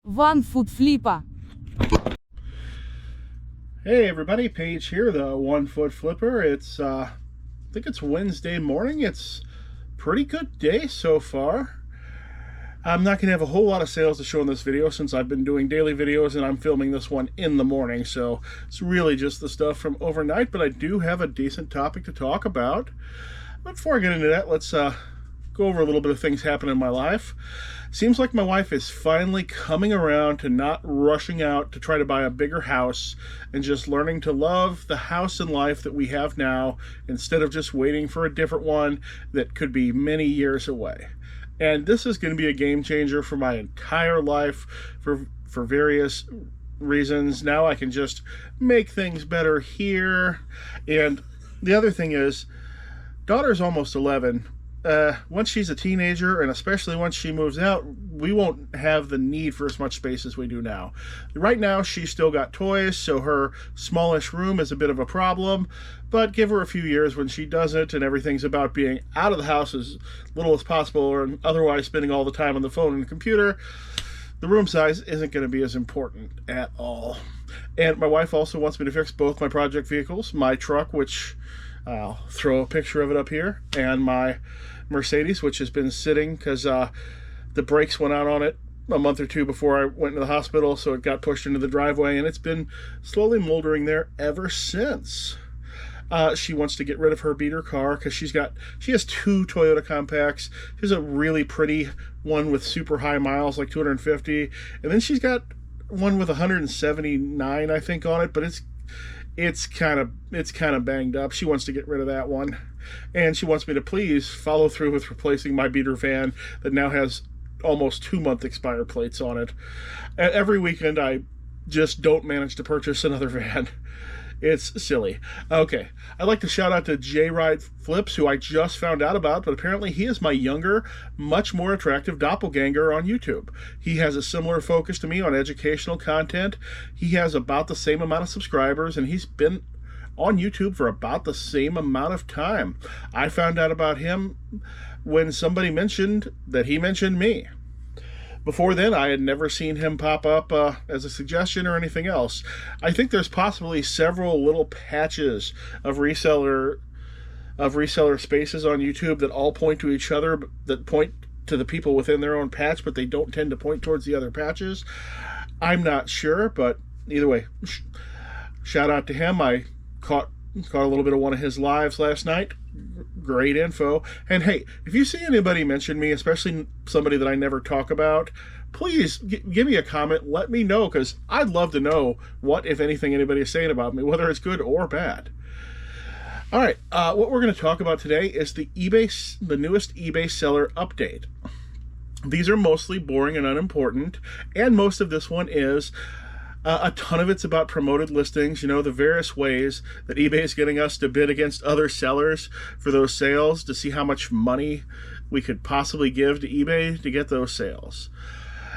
One-foot-flipper. Hey everybody, Paige here, the 1-foot flipper. It's I think it's Wednesday morning. It's a pretty good day so far. I'm not gonna have a whole lot of sales to show in this video since I've been doing daily videos and I'm filming this one in the morning, so it's really just the stuff from overnight, but I do have a decent topic to talk about. But before I get into that, let's go over a little bit of things happening in my life. Seems like my wife is finally coming around to not rushing out to try to buy a bigger house and just learning to love the house and life that we have now instead of just waiting for a different one that could be many years away. And this is going to be a game changer for my entire life for various reasons. Now I can just make things better here. And the other thing is, daughter's almost 11. Once she's a teenager, and especially once she moves out, we won't have the need for as much space as we do now. Right now, she's still got toys, so her smallish room is a bit of a problem, but give her a few years when she doesn't, and everything's about being out of the house as little as possible, or otherwise spending all the time on the phone and the computer, the room size isn't going to be as important at all. And my wife also wants me to fix both my project vehicles, my truck, which I'll throw a picture of it up here, and my Mercedes, which has been sitting because the brakes went out on it a month or two before I went to the hospital, so it got pushed into the driveway, and it's been slowly moldering there ever since. She wants to get rid of her beater car because she has two Toyota Compacts. She has a really pretty one with super high miles, like 250, and then she's got one with 179, I think, on it, but it's kind of banged up. She wants to get rid of that one, and she wants me to please follow through with replacing my beater van that now has almost 2-month expired plates on it. Every weekend I just don't manage to purchase another van. It's silly. Okay, I'd like to shout out to J-Ride Flips, who I just found out about, but apparently he is my younger, much more attractive doppelganger on YouTube. He has a similar focus to me on educational content. He has about the same amount of subscribers, and he's been on YouTube for about the same amount of time. I found out about him when somebody mentioned that he mentioned me. Before then, I had never seen him pop up as a suggestion or anything else. I think there's possibly several little patches of reseller spaces on YouTube that all point to each other, that point to the people within their own patch, but they don't tend to point towards the other patches. I'm not sure, but either way, shout out to him. I caught a little bit of one of his lives last night. Great info. And hey, if you see anybody mention me, especially somebody that I never talk about, please give me a comment. Let me know, because I'd love to know what, if anything, anybody is saying about me, whether it's good or bad. All right, what we're going to talk about today is the newest eBay seller update. These are mostly boring and unimportant, and most of this one is. A ton of it's about promoted listings, the various ways that eBay is getting us to bid against other sellers for those sales to see how much money we could possibly give to eBay to get those sales.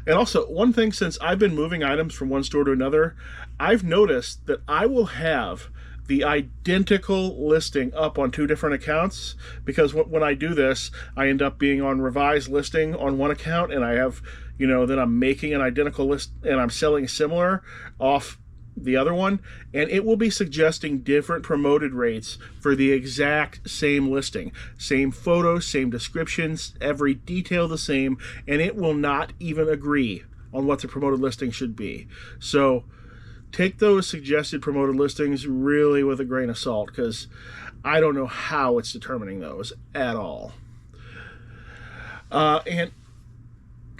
And also, one thing, since I've been moving items from one store to another, I've noticed that I will have the identical listing up on two different accounts, because when I do this, I end up being on revised listing on one account, and I have, then I'm making an identical list and I'm selling similar off the other one, and it will be suggesting different promoted rates for the exact same listing. Same photos, same descriptions, every detail the same, and it will not even agree on what the promoted listing should be. So take those suggested promoted listings really with a grain of salt, because I don't know how it's determining those at all. And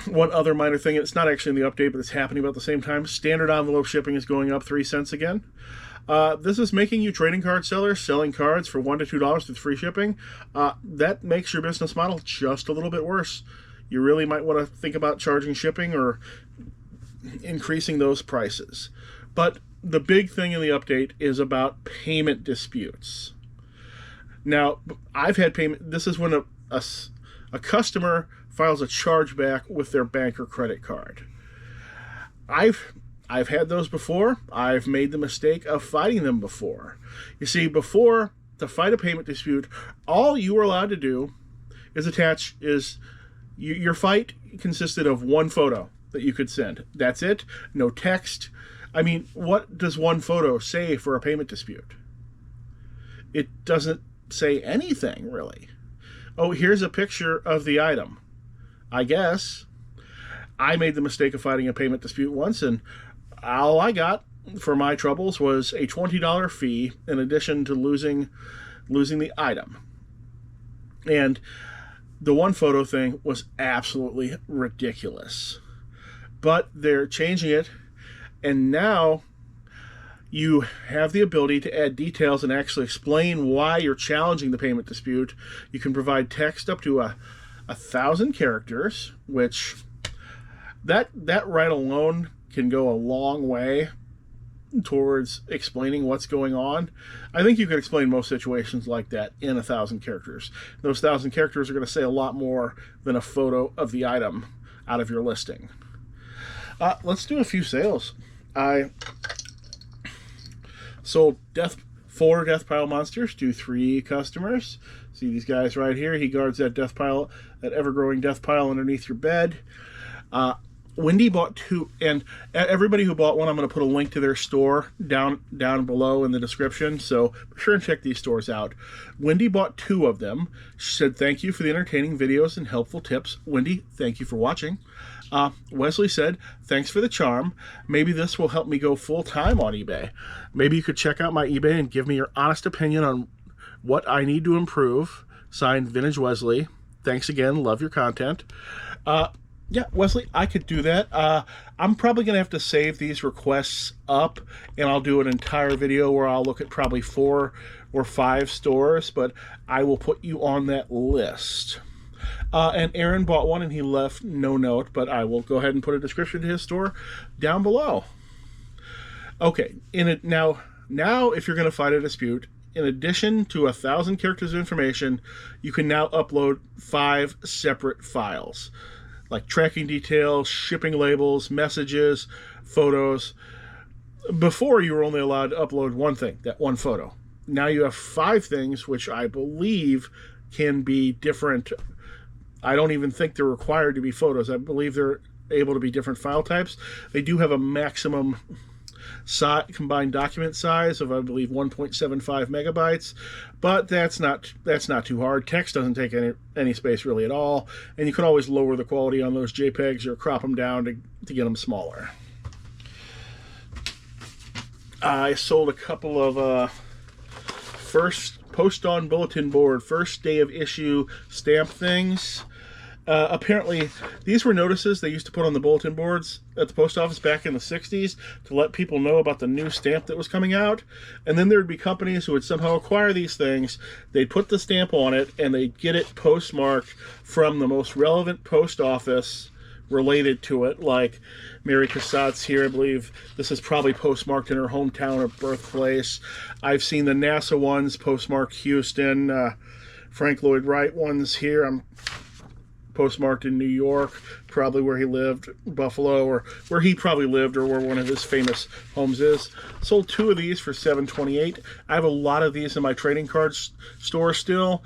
one other minor thing, it's not actually in the update, but it's happening about the same time. Standard envelope shipping is going up 3 cents again. This is making you trading card sellers selling cards for $1 to $2 with free shipping. That makes your business model just a little bit worse. You really might want to think about charging shipping or increasing those prices. But the big thing in the update is about payment disputes. Now, I've had payment. This is when a customer files a chargeback with their bank or credit card. I've had those before. I've made the mistake of fighting them before. You see, before, to fight a payment dispute, all you were allowed to do is your fight consisted of one photo. that you could send. That's it. No text. I mean, what does one photo say for a payment dispute? It doesn't say anything, really. Oh, here's a picture of the item. I guess I made the mistake of fighting a payment dispute once, and all I got for my troubles was a $20 fee in addition to losing the item. And the one photo thing was absolutely ridiculous. But they're changing it, and now you have the ability to add details and actually explain why you're challenging the payment dispute. You can provide text up to 1,000 characters, which that right alone can go a long way towards explaining what's going on. I think you could explain most situations like that in 1,000 characters. Those 1,000 characters are going to say a lot more than a photo of the item out of your listing. Let's do a few sales. I sold 4 death pile monsters to 3 customers. See these guys right here? He guards that death pile, that ever-growing death pile underneath your bed. Wendy bought 2, and everybody who bought one, I'm going to put a link to their store down below in the description, so be sure and check these stores out. Wendy bought 2 of them. She said, "Thank you for the entertaining videos and helpful tips." Wendy, thank you for watching. Wesley said, "Thanks for the charm. Maybe this will help me go full-time on eBay. Maybe you could check out my eBay and give me your honest opinion on what I need to improve." Signed, Vintage Wesley. Thanks again. Love your content. Yeah, Wesley, I could do that. I'm probably going to have to save these requests up, and I'll do an entire video where I'll look at probably 4 or 5 stores, but I will put you on that list. And Aaron bought one, and he left no note, but I will go ahead and put a description to his store down below. Okay, now if you're going to fight a dispute, in addition to 1,000 characters of information, you can now upload 5 separate files, like tracking details, shipping labels, messages, photos. Before, you were only allowed to upload one thing, that one photo. Now you have 5 things, which I believe can be different. I don't even think they're required to be photos. I believe they're able to be different file types. They do have a maximum combined document size of, I believe, 1.75 megabytes, but that's not too hard. Text doesn't take any space really at all, and you can always lower the quality on those JPEGs or crop them down to get them smaller. I sold a couple of first post on bulletin board, first day of issue stamp things. Apparently, these were notices they used to put on the bulletin boards at the post office back in the 60s to let people know about the new stamp that was coming out. And then there would be companies who would somehow acquire these things. They'd put the stamp on it, and they'd get it postmarked from the most relevant post office related to it, like Mary Cassatt's here. I believe this is probably postmarked in her hometown or birthplace. I've seen the NASA ones postmarked Houston. Frank Lloyd Wright ones here. I'm postmarked in New York, probably where he lived, Buffalo, or where he probably lived, or where one of his famous homes is. Sold 2 of these for $7.28. I have a lot of these in my trading cards store still.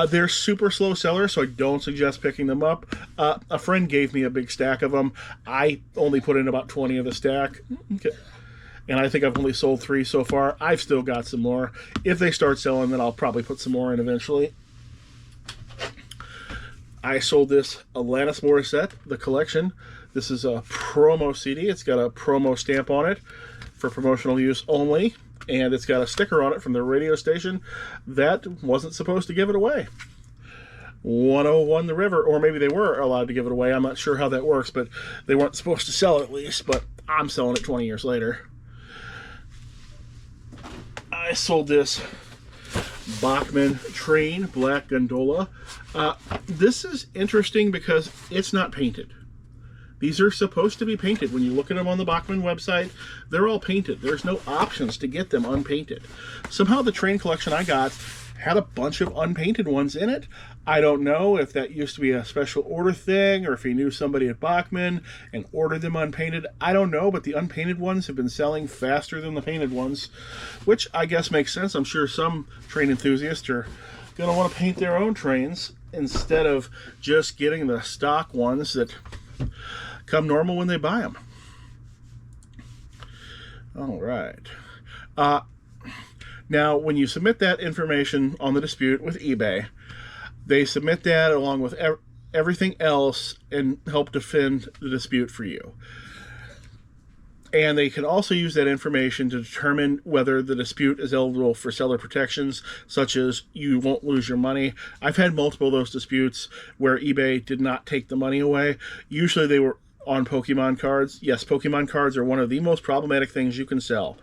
They're super slow sellers, so I don't suggest picking them up. A friend gave me a big stack of them. I only put in about 20 of the stack. Okay. And I think I've only sold 3 so far. I've still got some more. If they start selling, then I'll probably put some more in eventually. I sold this Alanis Morissette, the collection. This is a promo CD. It's got a promo stamp on it for promotional use only. And it's got a sticker on it from the radio station that wasn't supposed to give it away. 101 The River, or maybe they were allowed to give it away. I'm not sure how that works, but they weren't supposed to sell it at least, but I'm selling it 20 years later. I sold this Bachmann Train Black Gondola. This is interesting because it's not painted. These are supposed to be painted. When you look at them on the Bachmann website, they're all painted. There's no options to get them unpainted. Somehow the train collection I got had a bunch of unpainted ones in it. I don't know if that used to be a special order thing or if he knew somebody at Bachmann and ordered them unpainted. I don't know, but the unpainted ones have been selling faster than the painted ones, which I guess makes sense. I'm sure some train enthusiasts are going to want to paint their own trains instead of just getting the stock ones that come normal when they buy them. All right. Now, when you submit that information on the dispute with eBay, they submit that along with everything else and help defend the dispute for you. And they can also use that information to determine whether the dispute is eligible for seller protections, such as you won't lose your money. I've had multiple of those disputes where eBay did not take the money away. Usually they were on Pokemon cards. Yes, Pokemon cards are one of the most problematic things you can sell,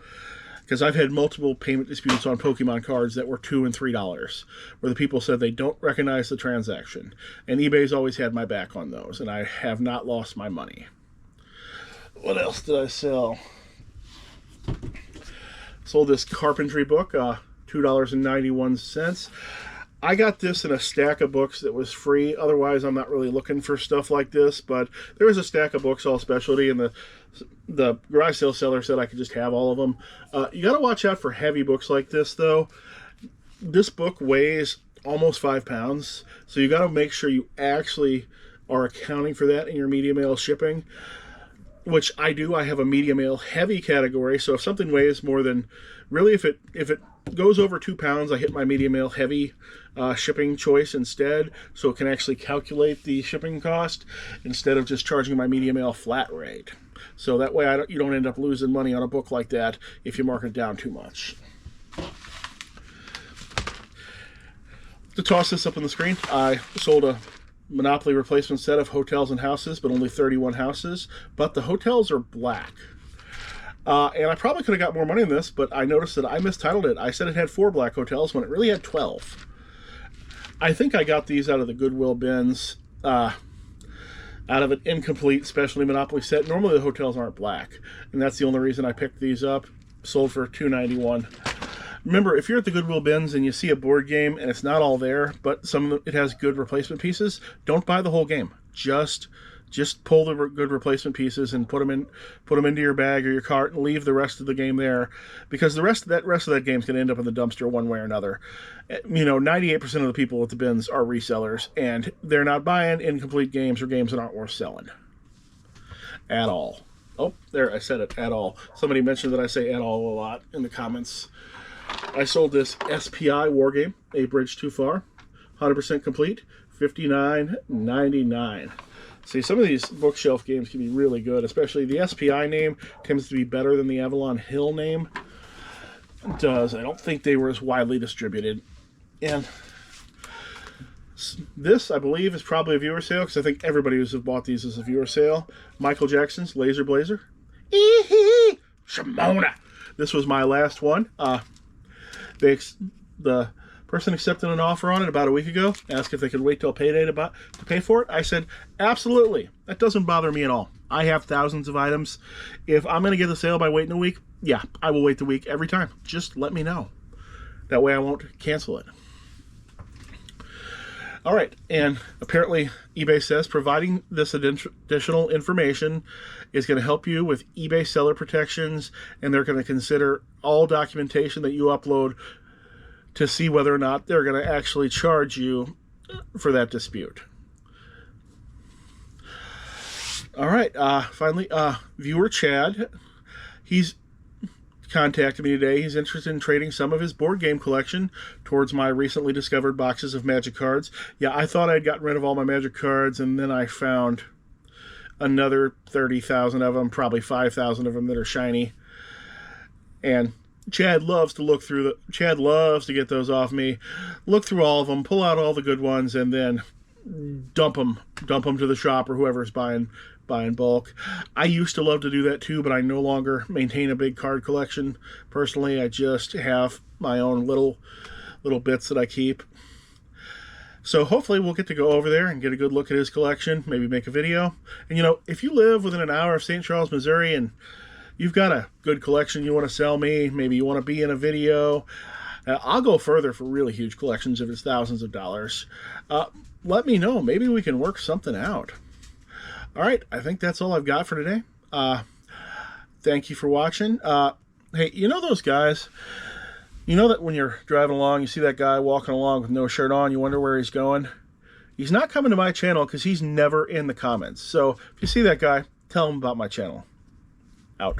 because I've had multiple payment disputes on Pokemon cards that were $2 and $3, where the people said they don't recognize the transaction. And eBay's always had my back on those, and I have not lost my money. What else did I sell? Sold this carpentry book, $2.91. I got this in a stack of books that was free. Otherwise, I'm not really looking for stuff like this, but there was a stack of books, all specialty, and the garage sale seller said I could just have all of them. You got to watch out for heavy books like this, though. This book weighs almost 5 pounds, so you got to make sure you actually are accounting for that in your media mail shipping, which I do. I have a media mail heavy category, so if something weighs more than, really, if it goes over 2 pounds, I hit my media mail heavy shipping choice instead, so it can actually calculate the shipping cost instead of just charging my media mail flat rate. So that way you don't end up losing money on a book like that if you mark it down too much. To toss this up on the screen, I sold a Monopoly replacement set of hotels and houses, but only 31 houses. But the hotels are black. And I probably could have got more money in this, but I noticed that I mistitled it. I said it had 4 black hotels when it really had 12. I think I got these out of the Goodwill bins, out of an incomplete specialty Monopoly set. Normally the hotels aren't black, and that's the only reason I picked these up. Sold for $2.91. Remember, if you're at the Goodwill bins and you see a board game and it's not all there, but it has good replacement pieces, don't buy the whole game. Just pull the good replacement pieces and put them into your bag or your cart and leave the rest of the game there, because the rest of that game is going to end up in the dumpster one way or another. 98% of the people at the bins are resellers, and they're not buying incomplete games or games that aren't worth selling at all. Oh, there, I said it, at all. Somebody mentioned that I say at all a lot in the comments. I sold this SPI war game, A Bridge Too Far, 100% complete, $59.99. See, some of these bookshelf games can be really good, especially the SPI name tends to be better than the Avalon Hill name does. I don't think they were as widely distributed. And this, I believe, is probably a viewer sale, because I think everybody who's bought these is a viewer sale. Michael Jackson's Laser Blazer. Ee-hee! Shimona! This was my last one. The person accepted an offer on it about a week ago, asked if they could wait till payday to pay for it. I said, absolutely. That doesn't bother me at all. I have thousands of items. If I'm going to get the sale by waiting a week, yeah, I will wait the week every time. Just let me know. That way I won't cancel it. All right, and apparently eBay says providing this additional information is going to help you with eBay seller protections, and they're going to consider all documentation that you upload to see whether or not they're going to actually charge you for that dispute. All right, finally, viewer Chad, he's contacted me today. He's interested in trading some of his board game collection towards my recently discovered boxes of Magic cards. Yeah, I thought I'd gotten rid of all my Magic cards, and then I found another 30,000 of them, probably 5,000 of them that are shiny. And Chad loves to Chad loves to get those off me, look through all of them, pull out all the good ones, and then dump them to the shop or whoever's buying bulk. I used to love to do that too, but I no longer maintain a big card collection. Personally, I just have my own little bits that I keep. So hopefully we'll get to go over there and get a good look at his collection, maybe make a video. And if you live within an hour of St. Charles, Missouri, and you've got a good collection you want to sell me, maybe you want to be in a video, I'll go further for really huge collections if it's thousands of dollars. Let me know. Maybe we can work something out. All right, I think that's all I've got for today. Thank you for watching. Hey, those guys, that when you're driving along, you see that guy walking along with no shirt on, you wonder where he's going? He's not coming to my channel because he's never in the comments. So if you see that guy, tell them about my channel. Out.